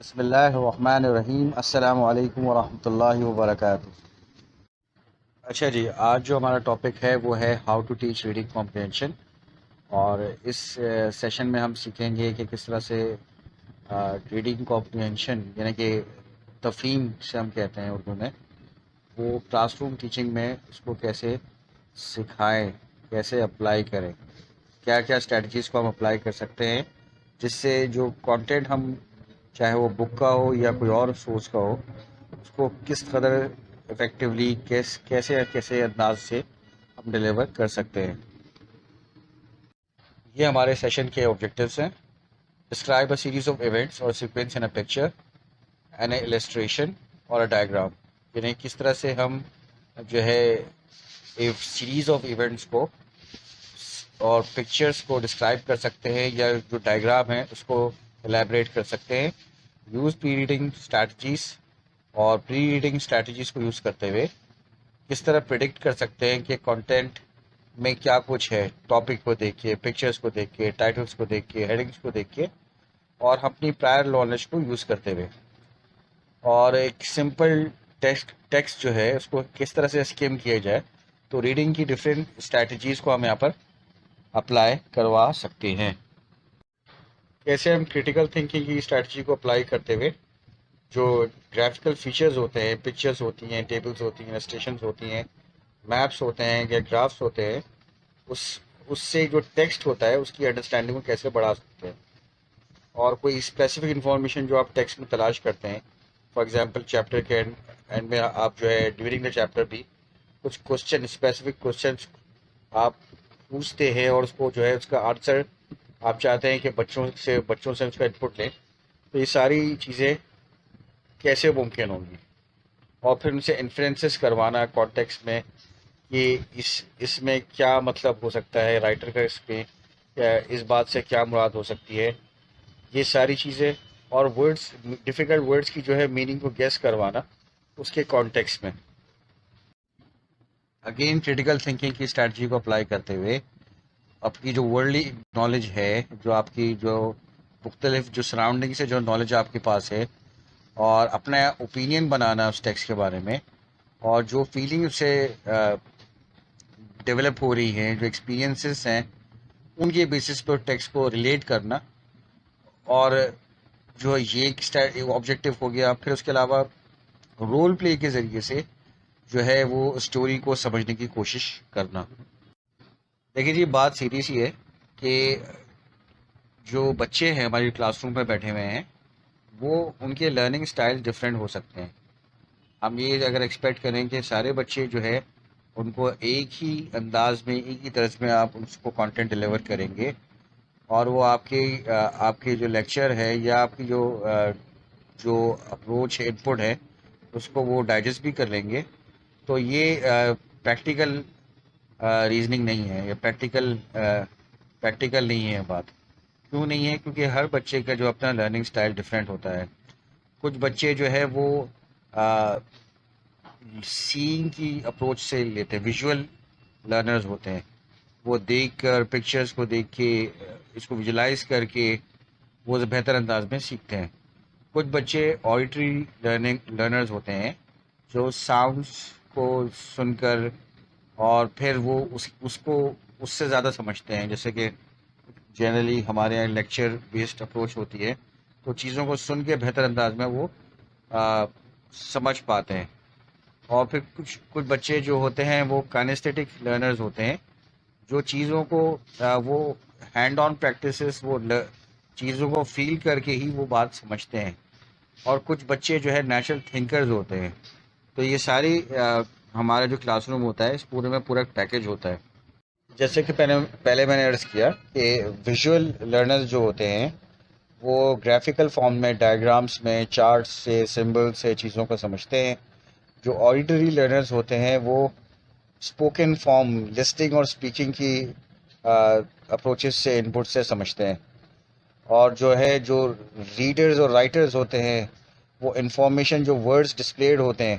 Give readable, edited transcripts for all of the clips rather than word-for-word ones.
بسم اللہ الرحمن الرحیم، السلام علیکم ورحمۃ اللہ وبرکاتہ۔ اچھا جی، آج جو ہمارا ٹاپک ہے وہ ہے how to teach reading comprehension, اور اس سیشن میں ہم سیکھیں گے کہ کس طرح سے ریڈنگ کمپریہنشن یعنی کہ تفہیم سے ہم کہتے ہیں اردو میں، وہ کلاس روم ٹیچنگ میں اس کو کیسے سکھائیں، کیسے اپلائی کریں، کیا کیا اسٹریٹجیز کو ہم اپلائی کر سکتے ہیں جس سے جو کانٹینٹ ہم چاہے وہ بک کا ہو یا کوئی اور سورس کا ہو، اس کو کس قدر افیکٹولی کیسے انداز سے ہم ڈلیور کر سکتے ہیں۔ یہ ہمارے سیشن کے آبجیکٹیوس ہیں: describe a series of events اور sequence in a picture and a illustration اور اے ڈائیگرام، یعنی کس طرح سے ہم جو ہے ایک سیریز آف ایونٹس کو اور پکچرز کو ڈسکرائب کر سکتے ہیں، یا جو ڈائیگرام ہے اس کو الیبریٹ کر سکتے ہیں۔ یوز پری ریڈنگ اسٹریٹجیز، اور پری ریڈنگ اسٹریٹجیز کو یوز کرتے ہوئے کس طرح پریڈکٹ کر سکتے ہیں کہ کنٹینٹ میں کیا کچھ ہے، ٹاپک کو دیکھ کے، پکچرز کو دیکھ کے، ٹائٹلز کو دیکھ کے، ہیڈنگز کو دیکھ کے، اور اپنی پرائر نالج کو یوز کرتے ہوئے، اور ایک سمپل ٹیکسٹ جو ہے اس کو کس طرح سے اسکیم کیا جائے۔ تو ریڈنگ کی ڈفرینٹ اسٹریٹجیز کو ہم یہاں پر اپلائی کروا سکتے ہیں۔ کیسے ہم کریٹیکل تھنکنگ کی اسٹریٹجی کو اپلائی کرتے ہوئے جو گرافیکل فیچرز ہوتے ہیں، پکچرز ہوتی ہیں، ٹیبلز ہوتی ہیں، اسٹیشنز ہوتی ہیں، میپس ہوتے ہیں یا گرافس ہوتے ہیں، اس سے جو ٹیکسٹ ہوتا ہے اس کی انڈرسٹینڈنگ کو کیسے بڑھا سکتے ہیں، اور کوئی اسپیسیفک انفارمیشن جو آپ ٹیکسٹ میں تلاش کرتے ہیں، فار ایگزامپل چیپٹر کے اینڈ میں آپ جو ہے ڈیورنگ دا چیپٹر بھی کچھ کوشچن، اسپیسیفک کوشچنس آپ پوچھتے ہیں، اور اس کو جو ہے اس کا آنسر آپ چاہتے ہیں کہ بچوں سے اس کا انپٹ لیں، تو یہ ساری چیزیں کیسے ممکن ہوں گی، اور پھر ان سے انفرینسز کروانا کانٹیکسٹ میں کہ اس میں کیا مطلب ہو سکتا ہے رائٹر کا، اس میں اس بات سے کیا مراد ہو سکتی ہے، یہ ساری چیزیں، اور ورڈز، ڈیفیکلٹ ورڈز کی جو ہے میننگ کو گیس کروانا اس کے کانٹیکسٹ میں۔ اگین کریٹیکل تھنکنگ کی اسٹریٹجی کو اپلائی کرتے ہوئے آپ کی جو ورلڈلی نالج ہے، جو آپ کی جو مختلف جو سراؤنڈنگ سے جو نالج آپ کے پاس ہے، اور اپنا اوپینین بنانا اس ٹیکسٹ کے بارے میں، اور جو فیلنگ اس سے ڈیولپ ہو رہی ہیں، جو ایکسپیرینسز ہیں، ان کے بیسس پر ٹیکسٹ کو ریلیٹ کرنا، اور جو یہ ایک آبجیکٹیو ہو گیا۔ پھر اس کے علاوہ رول پلے کے ذریعے سے جو ہے وہ اسٹوری کو سمجھنے کی کوشش کرنا۔ دیکھیے جی، بات سیریس ہی ہے کہ جو بچے ہیں ہماری کلاس روم میں بیٹھے ہوئے ہیں، وہ ان کے لرننگ سٹائل ڈفرینٹ ہو سکتے ہیں۔ ہم یہ اگر ایکسپیکٹ کریں کہ سارے بچے جو ہے ان کو ایک ہی انداز میں، ایک ہی طرز میں آپ اس کو کانٹینٹ ڈلیور کریں گے، اور وہ آپ کے جو لیکچر ہے یا آپ کی جو اپروچ ہے، انپٹ ہے، اس کو وہ ڈائجسٹ بھی کر لیں گے، تو یہ پریکٹیکل ریزننگ نہیں ہے، یا پریکٹیکل نہیں ہے بات۔ کیوں نہیں ہے؟ کیونکہ ہر بچے کا جو اپنا لرننگ سٹائل ڈفرینٹ ہوتا ہے۔ کچھ بچے جو ہے وہ سینگ کی اپروچ سے لیتے ہیں، ویژول لرنرز ہوتے ہیں، وہ دیکھ کر، پکچرز کو دیکھ کے، اس کو ویژولائز کر کے وہ بہتر انداز میں سیکھتے ہیں۔ کچھ بچے آڈیٹری لرنرز ہوتے ہیں، جو ساؤنڈس کو سن کر اور پھر وہ اس کو اس سے زیادہ سمجھتے ہیں، جیسے کہ جنرلی ہمارے یہاں لیکچر بیسڈ اپروچ ہوتی ہے، تو چیزوں کو سن کے بہتر انداز میں وہ سمجھ پاتے ہیں۔ اور پھر کچھ بچے جو ہوتے ہیں وہ کائنیسٹیٹک لرنرز ہوتے ہیں، جو چیزوں کو وہ ہینڈ آن پریکٹسز، وہ چیزوں کو فیل کر کے ہی وہ بات سمجھتے ہیں۔ اور کچھ بچے جو ہے نیچرل تھنکرز ہوتے ہیں۔ تو یہ ساری ہمارا جو کلاس روم ہوتا ہے، اس پورے میں پورا پیکج ہوتا ہے۔ جیسے کہ پہلے میں نے عرض کیا کہ ویژول لرنرز جو ہوتے ہیں وہ گرافیکل فارم میں، ڈائیگرامس میں، چارٹس سے، سمبل سے چیزوں کو سمجھتے ہیں۔ جو آڈیٹری لرنرز ہوتے ہیں وہ اسپوکن فارم، لسٹنگ اور اسپیکنگ کی اپروچز سے، انپٹ سے سمجھتے ہیں۔ اور جو ریڈرز اور رائٹرز ہوتے ہیں، وہ انفارمیشن جو ورڈز ڈسپلیڈ ہوتے ہیں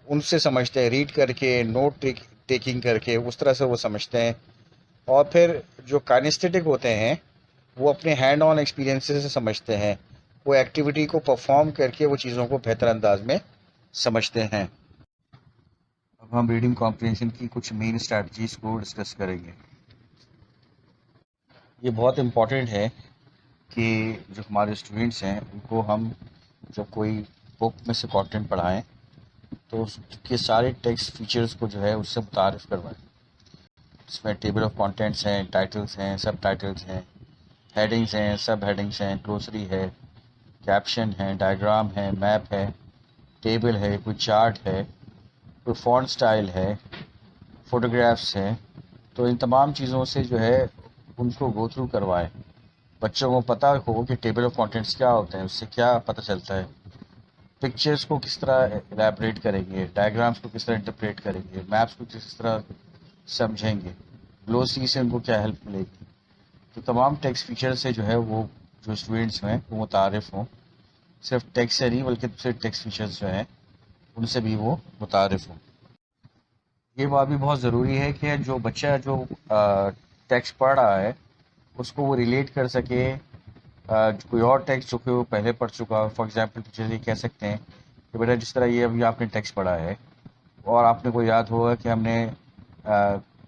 ان سے سمجھتے ہیں، ریڈ کر کے، نوٹ ٹیکنگ کر کے، اس طرح سے وہ سمجھتے ہیں۔ اور پھر جو کائنیسٹیٹک ہوتے ہیں وہ اپنے ہینڈ آن ایکسپیرینسز سے سمجھتے ہیں، وہ ایکٹیویٹی کو پرفارم کر کے وہ چیزوں کو بہتر انداز میں سمجھتے ہیں۔ اب ہم ریڈنگ کمپریہنشن کی کچھ مین اسٹریٹجیز کو ڈسکس کریں گے۔ یہ بہت امپورٹنٹ ہے کہ جو ہمارے اسٹوڈنٹس ہیں ان کو ہم جب کوئی بک میں سے کانٹینٹ پڑھائیں تو اس کے سارے ٹیکسٹ فیچرز کو جو ہے اس سے متعارف کروائیں۔ اس میں ٹیبل آف کانٹینٹس ہیں، ٹائٹلز ہیں، سب ٹائٹلز ہیں، ہیڈنگز ہیں، سب ہیڈنگز ہیں، گلوسری ہے، کیپشن ہے، ڈائیگرام ہے، میپ ہے، ٹیبل ہے، کوئی چارٹ ہے، کوئی فونٹ سٹائل ہے، فوٹوگرافس ہیں۔ تو ان تمام چیزوں سے جو ہے ان کو گو تھرو کروائیں۔ بچوں کو پتہ ہو کہ ٹیبل آف کانٹینٹس کیا ہوتے ہیں، اس سے کیا پتہ چلتا ہے، پکچرز کو کس طرح الیبریٹ کریں گے، ڈائیگرامس کو کس طرح انٹرپریٹ کریں گے، میپس کو کس طرح سمجھیں گے، گلوسری سے ان کو کیا ہیلپ ملے گی۔ تو تمام ٹیکسٹ فیچر سے جو ہے وہ جو اسٹوڈنٹس ہیں وہ متعارف ہوں، صرف ٹیکسٹ سے نہیں بلکہ دوسرے ٹیکسٹ فیچرز جو ہیں ان سے بھی وہ متعارف ہوں۔ یہ بات بھی بہت ضروری ہے کہ جو بچہ جو ٹیکسٹ پڑھ رہا ہے اس کو وہ ریلیٹ کر سکے کوئی اور ٹیکسٹ جو کہ وہ پہلے پڑھ چکا ہو۔ فار ایگزامپل ٹیچر یہ کہہ سکتے ہیں کہ بیٹا جس طرح یہ ابھی آپ نے ٹیکسٹ پڑھا ہے اور آپ نے کو یاد ہوگا کہ ہم نے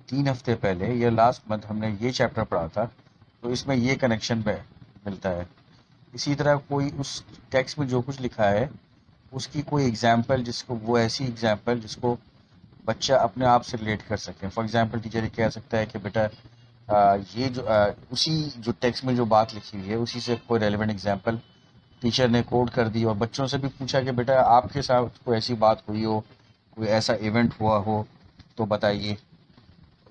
3 ہفتے پہلے یا لاسٹ منتھ ہم نے یہ چیپٹر پڑھا تھا، تو اس میں یہ کنیکشن پہ ملتا ہے۔ اسی طرح کوئی اس ٹیکسٹ میں جو کچھ لکھا ہے اس کی کوئی ایگزامپل جس کو وہ ایسی ایگزامپل جس کو بچہ اپنے آپ سے ریلیٹ کر سکے۔ فار ایگزامپل ٹیچر یہ کہہ سکتا ہے کہ بیٹا یہ جو اسی جو ٹیکسٹ میں جو بات لکھی ہوئی ہے اسی سے کوئی ریلیونٹ ایگزامپل ٹیچر نے کوٹ کر دی، اور بچوں سے بھی پوچھا کہ بیٹا آپ کے ساتھ کوئی ایسی بات ہوئی ہو، کوئی ایسا ایونٹ ہوا ہو تو بتائیے۔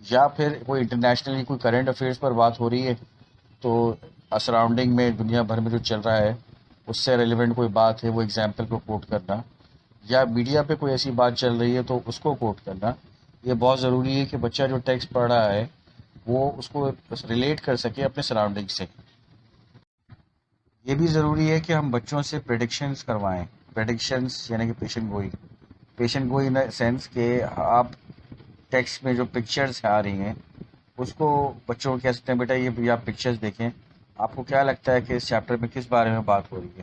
یا پھر کوئی انٹرنیشنلی کوئی کرنٹ افیئرس پر بات ہو رہی ہے تو سراؤنڈنگ میں دنیا بھر میں جو چل رہا ہے اس سے ریلیونٹ کوئی بات ہے وہ ایگزامپل کو کوٹ کرنا، یا میڈیا پہ کوئی ایسی بات چل رہی ہے تو اس کو کوٹ کرنا۔ یہ بہت ضروری ہے کہ بچہ جو ٹیکسٹ پڑھ رہا ہے وہ اس کو ریلیٹ کر سکے اپنے سراؤنڈنگ سے۔ یہ بھی ضروری ہے کہ ہم بچوں سے پریڈکشنز کروائیں۔ پریڈکشنز یعنی کہ پیشن گوئی، پیشن گوئی ان سینس کہ آپ ٹیکسٹ میں جو پکچرز آ رہی ہیں اس کو بچوں کو کہہ سکتے ہیں بیٹا یہ بھی آپ پکچرز دیکھیں، آپ کو کیا لگتا ہے کہ اس چیپٹر میں کس بارے میں بات ہو رہی ہے۔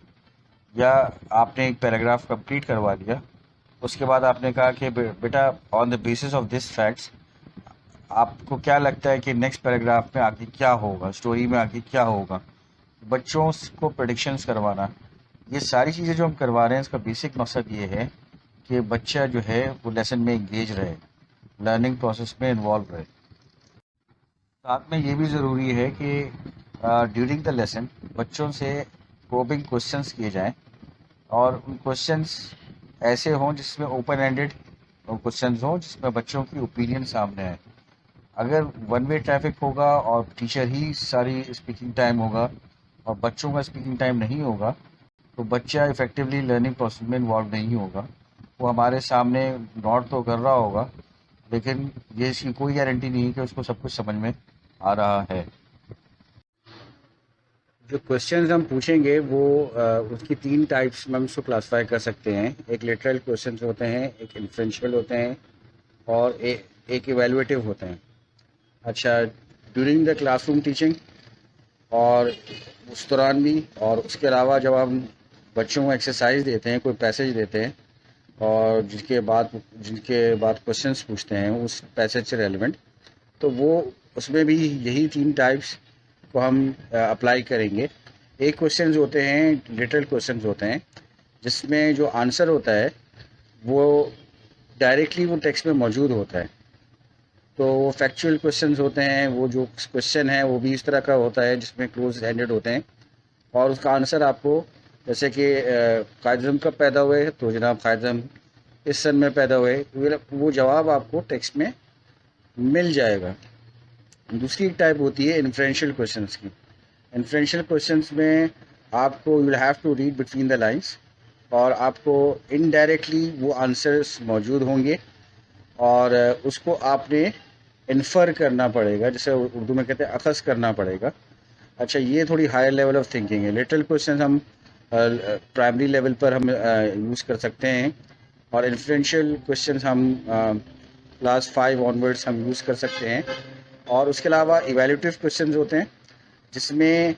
یا آپ نے ایک پیراگراف کمپلیٹ کروا دیا، اس کے بعد آپ نے کہا کہ بیٹا on the basis of this facts آپ کو کیا لگتا ہے کہ نیکسٹ پیراگراف میں آگے کیا ہوگا، اسٹوری میں آگے کیا ہوگا۔ بچوں کو پریڈکشنز کروانا، یہ ساری چیزیں جو ہم کروا رہے ہیں اس کا بیسک مقصد یہ ہے کہ بچہ جو ہے وہ لیسن میں انگیج رہے، لرننگ پروسیس میں انوالو رہے۔ ساتھ میں یہ بھی ضروری ہے کہ ڈیورنگ دا لیسن بچوں سے پروبنگ کوشچنس کیے جائیں، اور ان کوشچنس ایسے ہوں جس میں اوپن اینڈڈ کوشچنز ہوں جس میں بچوں کی اوپینین سامنے آئے۔ اگر ون وے ٹریفک ہوگا اور ٹیچر ہی ساری اسپیکنگ ٹائم ہوگا اور بچوں کا اسپیکنگ ٹائم نہیں ہوگا تو بچہ افیکٹولی لرننگ پروسیس میں انوالو نہیں ہوگا۔ وہ ہمارے سامنے نوٹ تو کر رہا ہوگا لیکن یہ اس کی کوئی گارنٹی نہیں ہے کہ اس کو سب کچھ سمجھ میں آ رہا ہے۔ جو کوشچنز ہم پوچھیں گے وہ اس کی 3 ٹائپس میں ہم اس کو کلاسیفائی کر سکتے ہیں۔ ایک لیٹرل کوشچنز ہوتے ہیں، ایک انفرینشیل ہوتے ہیں، اور ایک ایویلویٹیو ہوتے ہیں۔ اچھا، during the class room teaching اور اس دوران بھی، اور اس کے علاوہ جب ہم بچوں کو ایکسرسائز دیتے ہیں، کوئی پیسج دیتے ہیں اور جن کے بعد کوشچنس پوچھتے ہیں اس پیسج سے ریلیونٹ، تو وہ اس میں بھی یہی 3 ٹائپس کو ہم اپلائی کریں گے۔ ایک کوشچنز ہوتے ہیں لٹرل کوشچنز ہوتے ہیں جس میں جو آنسر ہوتا ہے وہ ڈائریکٹلی وہ ٹیکسٹ میں موجود ہوتا ہے۔ تو وہ فیکچوئل کوشچنز ہوتے ہیں، وہ جو کوشچن ہے وہ بھی اس طرح کا ہوتا ہے جس میں کلوز اینڈڈ ہوتے ہیں، اور اس کا آنسر آپ کو، جیسے کہ قائد اعظم کب پیدا ہوئے تو جناب قائد اعظم اس سن میں پیدا ہوئے، وہ جواب آپ کو ٹیکسٹ میں مل جائے گا۔ دوسری ایک ٹائپ ہوتی ہے انفرینشیل کوشچنس کی۔ انفرینشیل کوشچنس میں آپ کو you will have to read between the lines, اور آپ کو انڈائریکٹلی وہ آنسرس موجود ہوں گے اور اس کو آپ نے انفر کرنا پڑے گا، جسے اردو میں کہتے ہیں اخذ کرنا پڑے گا۔ اچھا، یہ تھوڑی ہائر لیول آف تھنکنگ ہے۔ لٹرل کوشچنز ہم پرائمری لیول پر ہم یوز کر سکتے ہیں، اور انفرینشیل کوشچنز ہم کلاس 5 آنورڈس ہم یوز کر سکتے ہیں۔ اور اس کے علاوہ ایویلیوٹیو کوشچنز ہوتے ہیں جس میں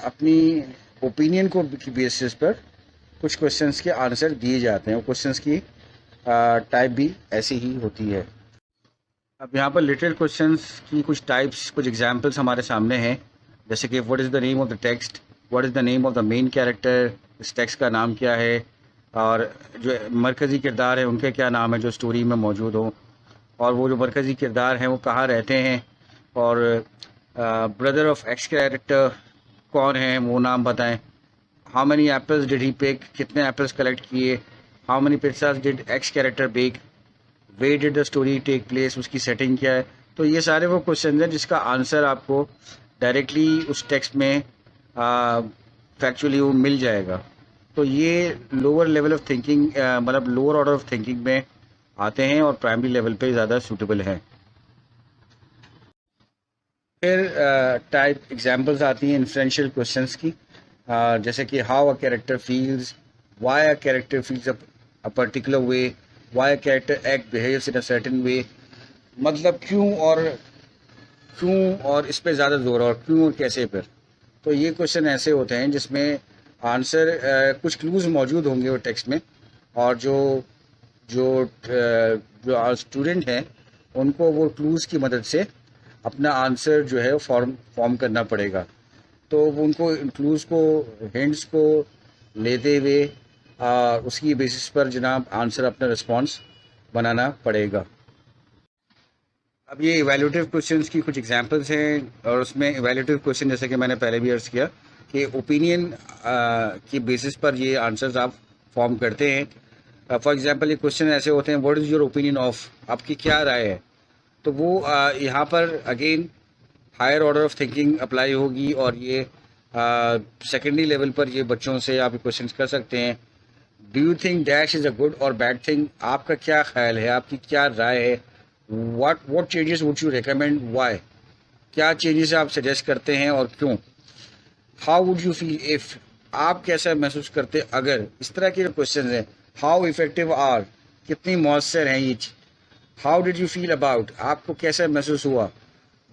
اپنی اوپینین کو کی بیسس پر کچھ کوشچنس کے آنسر دیے جاتے ہیں. اور کوشچنس کی ٹائپ بھی ایسی ہی ہوتی ہے. اب یہاں پر لٹریل کوشچنس کی کچھ ٹائپس، کچھ ایگزامپلس ہمارے سامنے ہیں. جیسے کہ what is the name of the text, what is the name of the main character, اس ٹیکسٹ کا نام کیا ہے، اور جو مرکزی کردار ہے ان کے کیا نام ہے جو اسٹوری میں موجود ہوں، اور وہ جو مرکزی کردار ہیں وہ کہاں رہتے ہیں، اور بردر آف ایکس کیریکٹر کون ہیں وہ نام بتائیں. How many apples did he pick, کتنے ایپلز کلیکٹ کیے. How many pizzas did X character bake. Where did the story take place, اس کی سیٹنگ کیا ہے. تو یہ سارے وہ کوشچنز ہیں جس کا آنسر آپ کو ڈائریکٹلی اس ٹیکسٹ میں فیکچولی وہ مل جائے گا. تو یہ لوور لیول آف تھنکنگ، مطلب لوور آرڈر آف تھنکنگ میں آتے ہیں اور پرائمری لیول پہ زیادہ سوٹیبل ہیں. پھر ٹائپ ایگزامپلس آتی ہیں انفرینشیل کوشچنس کی، جیسے کہ how a character feels, why a character feels a particular way, why a character act behaves in a certain way. مطلب کیوں اور اس پہ زیادہ زور، اور کیوں اور کیسے پر. تو یہ کوشچن ایسے ہوتے ہیں جس میں آنسر کچھ کلوز موجود ہوں گے وہ ٹیکسٹ میں، اور جو اسٹوڈنٹ ہیں ان کو وہ کلوز کی مدد سے اپنا آنسر جو ہے فارم کرنا پڑے گا. تو ان کو کلوز کو، ہنٹس کو لیتے ہوئے اس کی بیسس پر جناب آنسر اپنا رسپانس بنانا پڑے گا. اب یہ ایویلیوٹیو کوشچنس کی کچھ ایگزامپلس ہیں، اور اس میں ایویلیوٹیو کوشچن جیسے کہ میں نے پہلے بھی عرض کیا کہ اوپینین کی بیسس پر یہ آنسرز آپ فارم کرتے ہیں. فار ایگزامپل یہ کوشچن ایسے ہوتے ہیں what is your opinion of, آپ کی کیا رائے ہے. تو وہ یہاں پر again higher order of thinking apply ہوگی، اور یہ سیکنڈری لیول پر یہ بچوں سے آپ کوشچنس کر سکتے ہیں. Do you think dash is a good اور بیڈ تھنگ، آپ کا کیا خیال ہے، آپ کی کیا رائے ہے. What changes would you recommend, why, کیا چینجز آپ سجیسٹ کرتے ہیں اور کیوں. How would you feel if, آپ کیسا محسوس کرتے اگر. اس طرح کے کوشچنز ہیں. ہاؤ افیکٹو آر، کتنی مؤثر ہیں یہ. How did you feel about, آپ کو کیسا محسوس ہوا.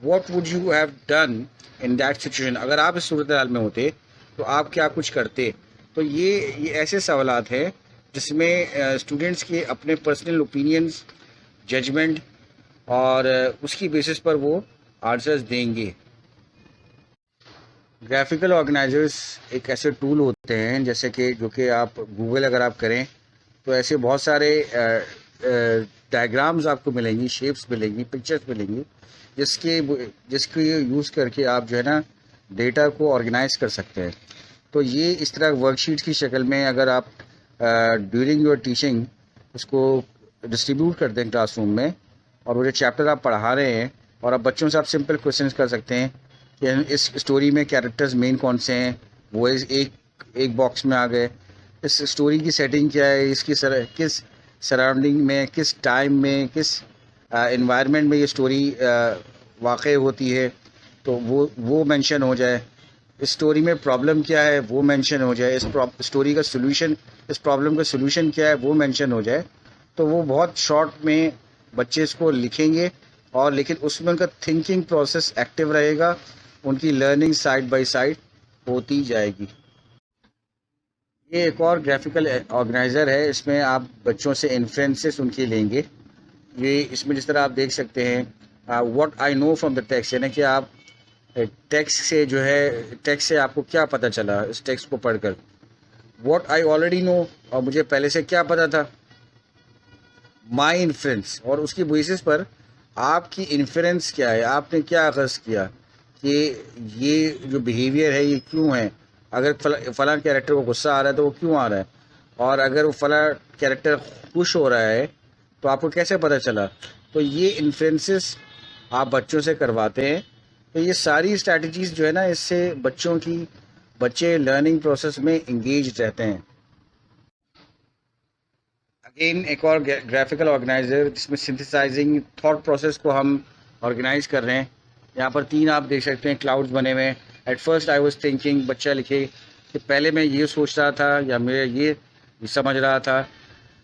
What would you have done in that situation, اگر آپ اس صورتحال میں ہوتے تو آپ کیا کچھ کرتے. تو یہ ایسے سوالات ہیں جس میں اسٹوڈنٹس کے اپنے پرسنل اوپینینس، ججمنٹ، اور اس کی بیسس پر وہ آنسرز دیں گے. گرافیکل آرگنائزرز ایک ایسے ٹول ہوتے ہیں جیسے کہ جو کہ آپ گوگل اگر آپ کریں تو ایسے بہت سارے ڈائیگرامز آپ کو ملیں گی، شیپس ملیں گی، پکچرز ملیں گی، جس کے یوز کر کے آپ جو ہے نا ڈیٹا کو آرگنائز کر سکتے ہیں. تو یہ اس طرح ورک شیٹ کی شکل میں اگر آپ ڈیورنگ یور ٹیچنگ اس کو ڈسٹریبیوٹ کر دیں کلاس روم میں، اور وہ جو چیپٹر آپ پڑھا رہے ہیں، اور آپ بچوں سے آپ سمپل کوشچنس کر سکتے ہیں کہ اس اسٹوری میں کیریکٹرز مین کون سے ہیں، وہ ایک باکس میں آ گئے. اس اسٹوری کی سیٹنگ کیا ہے، اس کی کس سراؤنڈنگ میں، کس ٹائم میں، کس انوائرمنٹ میں یہ اسٹوری واقع ہوتی ہے، تو وہ مینشن ہو جائے. اس اسٹوری میں پرابلم کیا ہے وہ مینشن ہو جائے. اس اسٹوری کا سولوشن، اس پرابلم کا سولوشن کیا ہے وہ مینشن ہو جائے. تو وہ بہت شارٹ میں بچے اس کو لکھیں گے، اور لیکن اس میں ان کا تھنکنگ پروسیس ایکٹیو رہے گا، ان کی لرننگ سائڈ بائی سائڈ ہوتی جائے گی. یہ ایک اور گرافیکل آرگنائزر ہے، اس میں آپ بچوں سے انفرینسز ان کے لیں گے. یہ اس میں جس طرح آپ دیکھ سکتے ہیں what I know from the text, یعنی کہ آپ ٹیکسٹ سے جو ہے ٹیکسٹ سے آپ کو کیا پتہ چلا اس ٹیکسٹ کو پڑھ کر. واٹ آئی آلریڈی نو، اور مجھے پہلے سے کیا پتہ تھا. مائی انفرینس، اور اس کی بیسس پر آپ کی انفرینس کیا ہے، آپ نے کیا اخذ کیا کہ یہ جو بیہیویئر ہے یہ کیوں ہے. اگر فلاں کیریکٹر کو غصہ آ رہا ہے تو وہ کیوں آ رہا ہے، اور اگر وہ فلاں کیریکٹر خوش ہو رہا ہے تو آپ کو کیسے پتہ چلا. تو یہ انفرینسز آپ بچوں سے کرواتے ہیں. تو یہ ساری اسٹریٹجیز جو ہے نا اس سے بچے لرننگ پروسیس میں انگیج رہتے ہیں. اگین ایک اور گرافیکل آرگنائزر جس میں سنتھسائزنگ تھاٹ پروسیس کو ہم آرگنائز کر رہے ہیں. یہاں پر 3 آپ دیکھ سکتے ہیں کلاؤڈز بنے ہوئے ہیں. At first I was thinking, بچہ لکھے کہ پہلے میں یہ سوچ رہا تھا یا میں یہ سمجھ رہا تھا.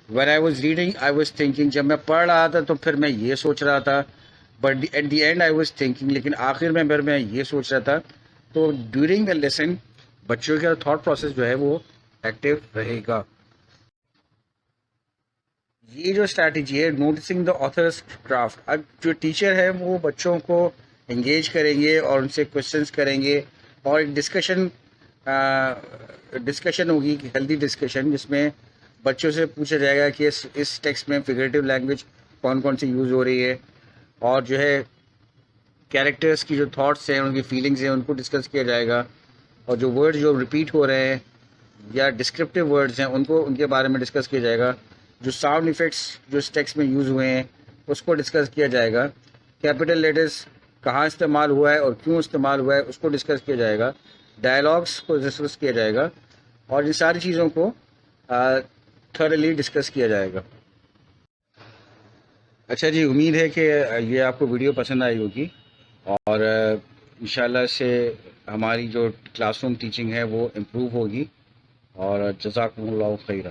When I was reading I was thinking, جب میں پڑھ رہا تھا تو پھر میں یہ سوچ رہا تھا. But at the end I was thinking, لیکن آخر میں پھر میں یہ سوچ رہا تھا. تو ڈیورنگ دا لیسن بچوں کا تھاٹ پروسیس جو ہے وہ ایکٹیو رہے گا. یہ جو اسٹریٹجی ہے نوٹسنگ دا آتھرس کرافٹ، اب جو ٹیچر ہے وہ بچوں کو انگیج کریں گے اور ان سے کوشچنس کریں گے اور ایک ڈسکشن ہوگی، ہیلدی ڈسکشن، جس میں بچوں سے پوچھا جائے گا کہ اس ٹیکسٹ میں فگریٹو لینگویج کون کون سی یوز ہو رہی ہے، اور جو ہے کیریکٹرس کی جو تھاٹس ہیں، ان کی فیلنگز ہیں، ان کو ڈسکس کیا جائے گا، اور جو ورڈ جو ریپیٹ ہو رہے ہیں یا ڈسکرپٹیو ورڈز ہیں ان کے بارے میں ڈسکس کیا جائے گا. جو ساؤنڈ ایفیکٹس جو اس ٹیکسٹ میں یوز ہوئے ہیں اس کو ڈسکس کیا جائے گا. کیپٹل لیٹرز کہاں استعمال ہوا ہے اور کیوں استعمال ہوا ہے اس کو ڈسکس کیا جائے گا. ڈائلاگس کو ڈسکس کیا جائے گا، اور ان ساری چیزوں کو تھرلی ڈسکس کیا جائے گا. اچھا جی، امید ہے کہ یہ آپ کو ویڈیو پسند آئی ہوگی، اور انشاءاللہ اس سے ہماری جو کلاس روم ٹیچنگ ہے وہ امپروو ہوگی. اور جزاکم اللہ خیرہ.